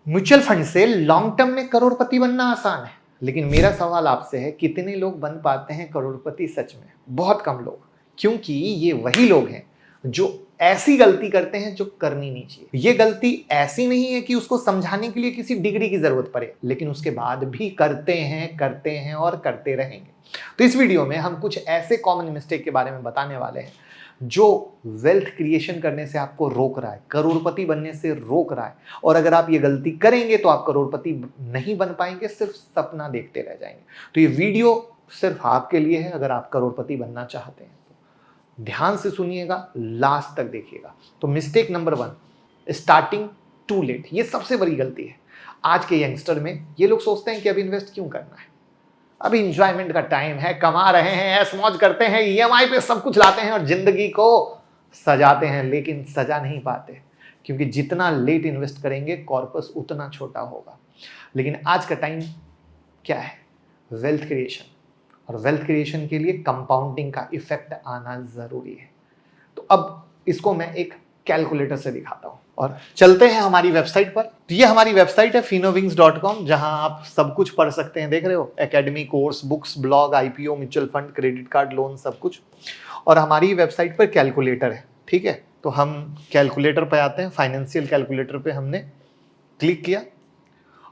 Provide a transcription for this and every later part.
Mutual fund से long term में करोड़पति बनना आसान है, लेकिन मेरा सवाल आपसे है कितने लोग बन पाते हैं करोड़पति सच में? बहुत कम लोग, क्योंकि ये वही लोग हैं जो ऐसी गलती करते हैं जो करनी नहीं चाहिए। ये गलती ऐसी नहीं है कि उसको समझाने के लिए किसी डिग्री की जरूरत पड़े, लेकिन उसके बाद भी करते हैं और करते रहेंगे। तो इस वीडियो में हम कुछ ऐसे कॉमन मिस्टेक के बारे में बताने वाले हैं जो वेल्थ क्रिएशन करने से आपको रोक रहा है, करोड़पति बनने से रोक रहा है। और अगर आप ये गलती करेंगे तो आप करोड़पति नहीं बन पाएंगे, सिर्फ सपना देखते रह जाएंगे। तो ये वीडियो सिर्फ आपके लिए है। अगर आप करोड़पति बनना चाहते हैं तो ध्यान से सुनिएगा, लास्ट तक देखिएगा। तो mistake number 1, starting too late. ये सबसे बड़ी गलती है आज के यंगस्टर में। ये लोग सोचते हैं कि अभी इन्वेस्ट क्यों करना है, अभी इंजॉयमेंट का टाइम है, कमा रहे हैं, ऐश मौज करते हैं, ईएमआई पे सब कुछ लाते हैं और जिंदगी को सजाते हैं। लेकिन सजा नहीं पाते, क्योंकि जितना लेट इन्वेस्ट करेंगे कॉर्पस उतना छोटा होगा। लेकिन आज का टाइम क्या है? Wealth creation. और वेल्थ क्रिएशन के लिए कंपाउंडिंग का इफेक्ट आना जरूरी है। तो अब इसको मैं एक कैलकुलेटर से दिखाता हूं और चलते हैं हमारी वेबसाइट पर। तो ये हमारी वेबसाइट है finovings.com, जहां आप सब कुछ पढ़ सकते हैं। देख रहे हो, academy, course, books, blog, IPO, mutual fund, credit card, loan, सब कुछ। और हमारी वेबसाइट पर कैलकुलेटर है, ठीक है। तो हम कैलकुलेटर पे आते हैं, फाइनेंशियल कैलकुलेटर पे हमने क्लिक किया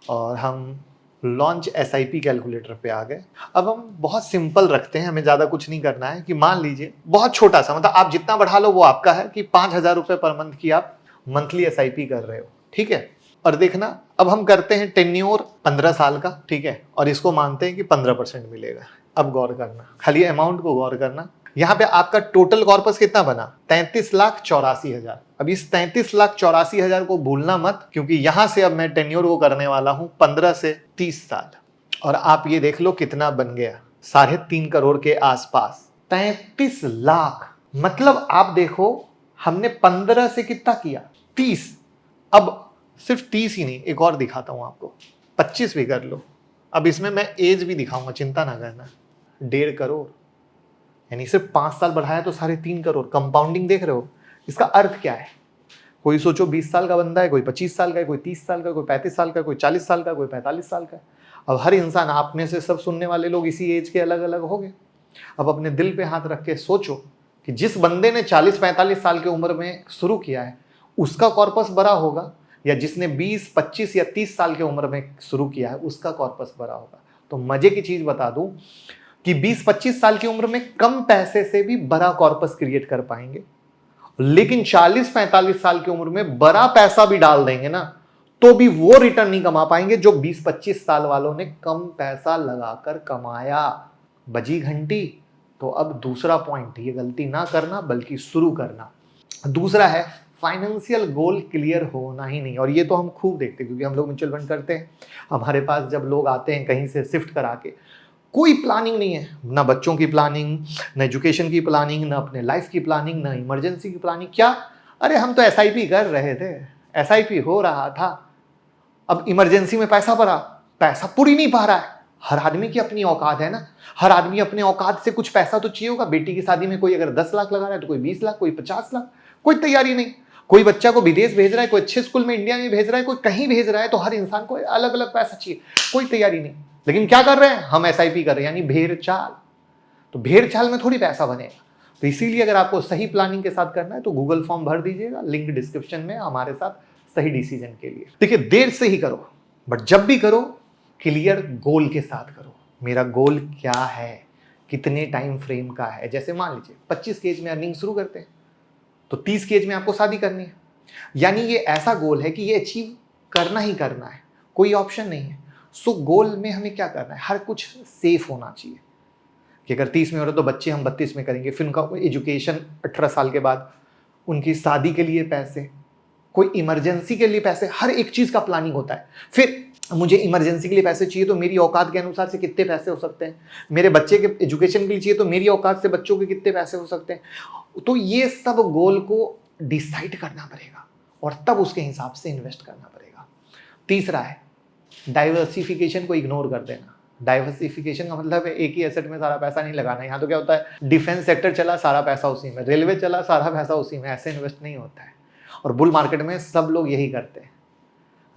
और हम लॉन्च एसआईपी कैलकुलेटर पे आ गए। अब हम बहुत सिंपल रखते हैं, हमें ज़्यादा कुछ नहीं करना है। कि मान लीजिए बहुत छोटा सा, मतलब आप जितना बढ़ा लो वो आपका है, कि 5,000 रुपये पर मंथ की आप मंथली एसआईपी कर रहे हो, ठीक है। और देखना, अब हम करते हैं टेन्योर 15 साल का, ठीक है। और इसको मानते हैं कि 15% मिलेगा। अब गौर करना, खाली अमाउंट को गौर करना। यहाँ पे आपका टोटल कॉर्पस कितना बना? 33,84,000। अब इस 33,84,000 को भूलना मत, क्योंकि यहां से अब मैं टेन्योर को करने वाला हूं 15 से 30 साल। और आप ये देख लो कितना बन गया, 3.5 करोड़ के आसपास। 33 लाख, मतलब आप देखो हमने 15 से कितना किया? 30। अब सिर्फ 30 ही नहीं, एक और दिखाता हूं आपको, 25 भी कर लो। अब इसमें मैं एज भी दिखाऊंगा, चिंता ना करना। 1.5 करोड़, यानी सिर्फ 5 साल बढ़ाया तो 3.5 करोड़। कंपाउंडिंग देख रहे हो? इसका अर्थ क्या है? कोई सोचो 20 साल का बंदा है, कोई 25 साल का है, कोई 30 साल का, कोई 35 साल का, कोई 40 साल का, कोई 45 साल का। अब हर इंसान, आप में से सब सुनने वाले लोग इसी एज के अलग अलग हो गए। अब अपने दिल पे हाथ रख के सोचो कि जिस बंदे ने 40-45 साल की उम्र में शुरू किया है उसका कॉर्पस बड़ा होगा, या जिसने 20, 25 या 30 साल की उम्र में शुरू किया है उसका कॉर्पस बड़ा होगा। तो मजे की चीज बता दूं कि 20-25 साल की उम्र में कम पैसे से भी बड़ा कॉर्पस क्रिएट कर पाएंगे, लेकिन 40-45 साल की उम्र में बड़ा पैसा भी डाल देंगे ना, तो भी वो रिटर्न नहीं कमा पाएंगे जो 20-25 साल वालों ने कम पैसा लगाकर कमाया। बजी घंटी। तो अब दूसरा पॉइंट, ये गलती ना करना बल्कि शुरू करना। दूसरा है फाइनेंशियल गोल क्लियर होना ही नहीं। और ये तो हम खूब देखते हैं, क्योंकि हम लोग म्यूचुअल फंड करते हैं। हमारे पास जब लोग आते हैं कहीं से शिफ्ट करा के, कोई प्लानिंग नहीं है, ना बच्चों की प्लानिंग, ना एजुकेशन की प्लानिंग, ना अपने लाइफ की प्लानिंग, ना इमरजेंसी की प्लानिंग। क्या? अरे हम तो एसआईपी कर रहे थे, एसआईपी हो रहा था, अब इमरजेंसी में पैसा भरा, पैसा पूरी नहीं पा रहा है। हर आदमी की अपनी औकात है ना, हर आदमी अपने औकात से कुछ पैसा तो चाहिए होगा। बेटी की शादी में कोई अगर 10 लाख लगा रहा है तो कोई 20 लाख, कोई 50 लाख। कोई तैयारी नहीं। कोई बच्चा को विदेश भेज रहा है, कोई अच्छे स्कूल में इंडिया में भेज रहा है, कोई कहीं भेज रहा है। तो हर इंसान को अलग अलग पैसा चाहिए, कोई तैयारी नहीं। लेकिन क्या कर रहे हैं हम? एसआईपी कर रहे हैं, यानी भेड़ चाल। तो भेड़ चाल में थोड़ी पैसा बनेगा। तो इसीलिए अगर आपको सही प्लानिंग के साथ करना है तो गूगल फॉर्म भर दीजिएगा, लिंक डिस्क्रिप्शन में, हमारे साथ सही डिसीजन के लिए। देखिए, देर से ही करो, बट जब भी करो क्लियर गोल के साथ करो। मेरा गोल क्या है, कितने टाइम फ्रेम का है। जैसे मान लीजिए 25 के एज में अर्निंग शुरू करते हैं, तो 30 के एज में आपको शादी करनी है। यानी ये ऐसा गोल है कि ये अचीव करना ही करना है, कोई ऑप्शन नहीं है। सो गोल में हमें क्या करना है? हर कुछ सेफ होना चाहिए कि अगर 30 में हो रहा है तो बच्चे हम 32 में करेंगे, फिर उनका एजुकेशन 18 साल के बाद, उनकी शादी के लिए पैसे, कोई इमरजेंसी के लिए पैसे, हर एक चीज़ का प्लानिंग होता है। फिर मुझे इमरजेंसी के लिए पैसे चाहिए तो मेरी औकात के अनुसार से कितने पैसे हो सकते हैं, मेरे बच्चे के एजुकेशन के लिए चाहिए तो मेरी औकात से बच्चों के कितने पैसे हो सकते हैं। तो ये सब गोल को डिसाइड करना पड़ेगा और तब उसके हिसाब से इन्वेस्ट करना पड़ेगा। तीसरा है डाइवर्सिफिकेशन को इग्नोर कर देना। डाइवर्सिफिकेशन का मतलब है एक ही एसेट में सारा पैसा नहीं लगाना। यहाँ तो क्या होता है, डिफेंस सेक्टर चला सारा पैसा उसी में, रेलवे चला सारा पैसा उसी में, ऐसे इन्वेस्ट नहीं होता है। और बुल मार्केट में सब लोग यही करते हैं।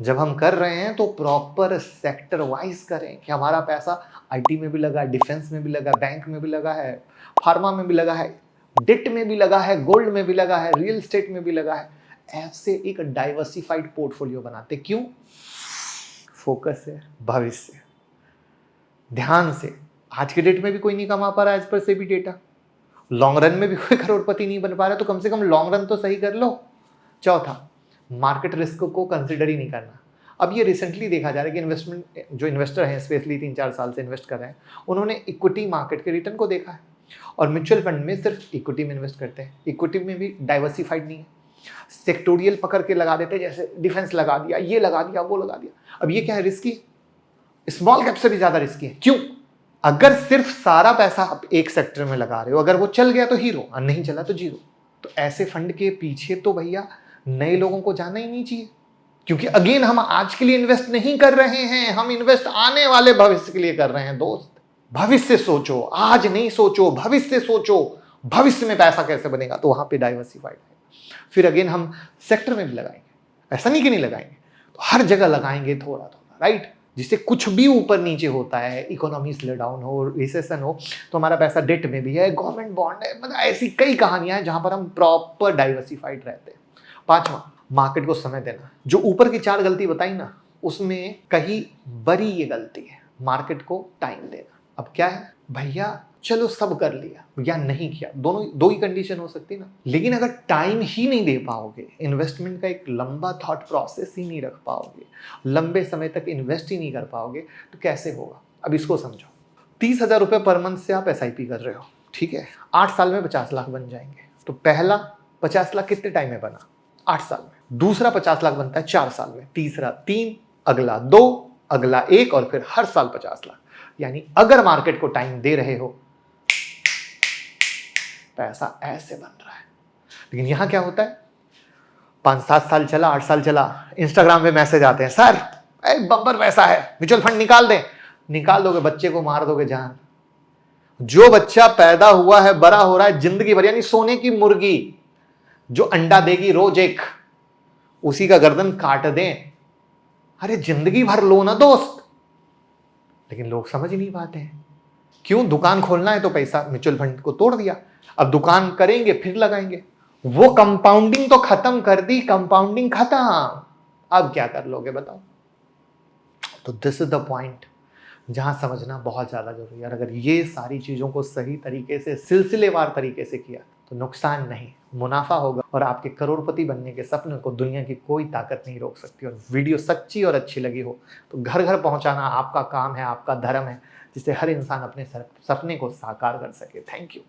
जब हम कर रहे हैं तो प्रॉपर सेक्टर वाइज करें कि हमारा पैसा आईटी में भी लगा है, डिफेंस में भी लगा, बैंक में भी लगा है, फार्मा में भी लगा है, डेट में भी लगा है, गोल्ड में भी लगा है, रियल एस्टेट में भी लगा है। ऐसे एक डाइवर्सिफाइड पोर्टफोलियो बनाते। क्यों? फोकस है भविष्य, ध्यान से। आज के डेट में भी कोई नहीं कमा पा रहा है as per SEBI data. Long run में भी कोई करोड़पति नहीं बन पा रहा, तो कम से कम लॉन्ग रन तो सही कर लो। चौथा, मार्केट रिस्क को कंसिडर ही नहीं करना। अब ये रिसेंटली देखा जा रहा है कि इन्वेस्टमेंट जो इन्वेस्टर हैं, स्पेशली 3-4 साल से इन्वेस्ट कर रहे हैं, उन्होंने इक्विटी मार्केट के रिटर्न को देखा है और म्यूचुअल फंड में सिर्फ इक्विटी में इन्वेस्ट करते हैं। इक्विटी में भी डाइवर्सिफाइड नहीं है, सेक्टोरियल पकड़ के लगा देते हैं, जैसे डिफेंस लगा दिया, ये लगा दिया, वो लगा दिया। अब ये क्या है? रिस्की, स्मॉल कैप से भी ज्यादा रिस्की है। क्यों? अगर सिर्फ सारा पैसा आप एक सेक्टर में लगा रहे हो, अगर वो चल गया तो हीरो और नहीं चला तो जीरो। तो ऐसे फंड के पीछे तो भैया नए लोगों को जाना ही नहीं चाहिए, क्योंकि अगेन हम आज के लिए इन्वेस्ट नहीं कर रहे हैं, हम इन्वेस्ट आने वाले भविष्य के लिए कर रहे हैं। दोस्त, भविष्य सोचो, आज नहीं सोचो, भविष्य सोचो, भविष्य में पैसा कैसे बनेगा। तो वहां पे डाइवर्सिफाइड है। फिर अगेन हम सेक्टर में भी लगाएंगे, ऐसा नहीं कि नहीं लगाएंगे, तो हर जगह लगाएंगे थोड़ा थोड़ा, राइट, जिससे कुछ भी ऊपर नीचे होता है, इकोनॉमी स्लो डाउन हो, रिसेशन हो, तो हमारा पैसा डेट में भी है, गवर्नमेंट बॉन्ड है, मतलब ऐसी कई कहानियां हैं जहां पर हम प्रॉपर डाइवर्सिफाइड रहते हैं। पांचवा, मार्केट को समय देना। जो ऊपर की 4 गलती बताई ना, उसमें कहीं बड़ी ये गलती है, मार्केट को टाइम देना। अब क्या है भैया, चलो सब कर लिया या नहीं किया, दोनों दो ही कंडीशन हो सकती है ना। लेकिन अगर टाइम ही नहीं दे पाओगे, इन्वेस्टमेंट का एक लंबा थॉट प्रोसेस ही नहीं रख पाओगे, लंबे समय तक इन्वेस्ट ही नहीं कर पाओगे, तो कैसे होगा। अब इसको समझो। 30,000 रुपये पर मंथ से आप SIP कर रहे हो, ठीक है, 8 साल में 50 लाख बन जाएंगे। तो पहला 50 लाख कितने टाइम में बना? 8 साल में। दूसरा 50 लाख बनता है 4 साल में, तीसरा 3, अगला 2, अगला 1 और फिर हर साल 50 लाख। यानी अगर मार्केट को टाइम दे रहे हो, पैसा ऐसे बन रहा है। लेकिन यहां क्या होता है, 5-7 साल चला, 8 साल चला, इंस्टाग्राम पे मैसेज आते हैं, सर बम्पर पैसा है, म्यूचुअल फंड निकाल दें। निकाल दोगे, बच्चे को मार दोगे जान। जो बच्चा पैदा हुआ है, बड़ा हो रहा है जिंदगी भर, यानी सोने की मुर्गी जो अंडा देगी रोज एक, उसी का गर्दन काट दें। अरे जिंदगी भर लो ना दोस्त। लेकिन लोग समझ ही नहीं पाते हैं। क्यों? दुकान खोलना है तो पैसा म्यूचुअल फंड को तोड़ दिया, अब दुकान करेंगे फिर लगाएंगे। वो कंपाउंडिंग तो खत्म कर दी, कंपाउंडिंग खत्म, अब क्या कर लोगे बताओ। तो दिस इज द पॉइंट जहां समझना बहुत ज्यादा जरूरी है। अगर ये सारी चीजों को सही तरीके से, सिलसिलेवार तरीके से किया तो नुकसान नहीं, मुनाफा होगा और आपके करोड़पति बनने के सपने को दुनिया की कोई ताकत नहीं रोक सकती। और वीडियो सच्ची और अच्छी लगी हो तो घर घर पहुंचाना आपका काम है, आपका धर्म है, जिससे हर इंसान अपने सपने को साकार कर सके। Thank you.